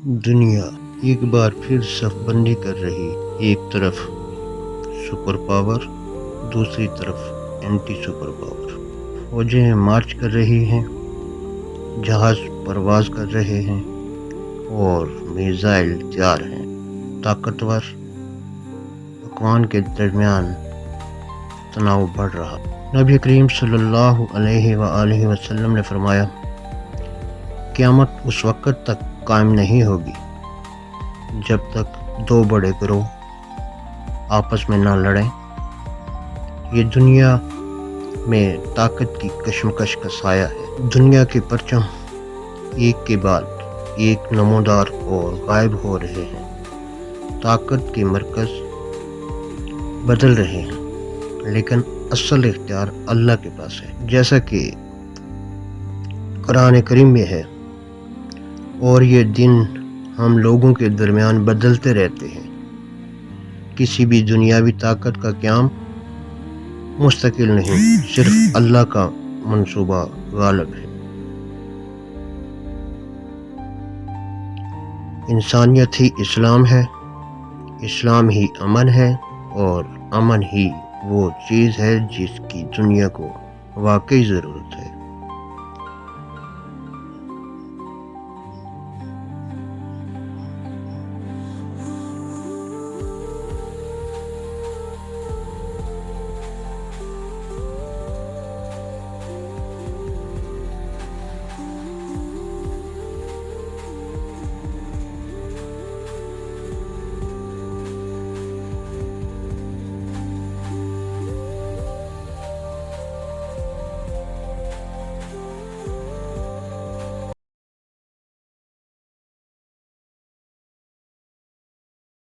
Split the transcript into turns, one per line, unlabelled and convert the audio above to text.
دنیا ایک بار پھر صف بندی کر رہی، ایک طرف سپر پاور، دوسری طرف اینٹی سپر پاور۔ فوجیں مارچ کر رہی ہیں، جہاز پرواز کر رہے ہیں اور میزائل تیار ہیں۔ طاقتور اقوام کے درمیان تناؤ بڑھ رہا۔ نبی کریم صلی اللہ علیہ وآلہ وسلم نے فرمایا، قیامت اس وقت تک قائم نہیں ہوگی جب تک دو بڑے گروہ آپس میں نہ لڑیں۔ یہ دنیا میں طاقت کی کشمکش کا سایہ ہے۔ دنیا کے پرچم ایک کے بعد ایک نمودار اور غائب ہو رہے ہیں۔ طاقت کے مرکز بدل رہے ہیں، لیکن اصل اختیار اللہ کے پاس ہے، جیسا کہ قرآن کریم میں ہے، اور یہ دن ہم لوگوں کے درمیان بدلتے رہتے ہیں۔ کسی بھی دنیاوی طاقت کا قیام مستقل نہیں، صرف اللہ کا منصوبہ غالب ہے۔ انسانیت ہی اسلام ہے، اسلام ہی امن ہے، اور امن ہی وہ چیز ہے جس کی دنیا کو واقعی ضرورت ہے۔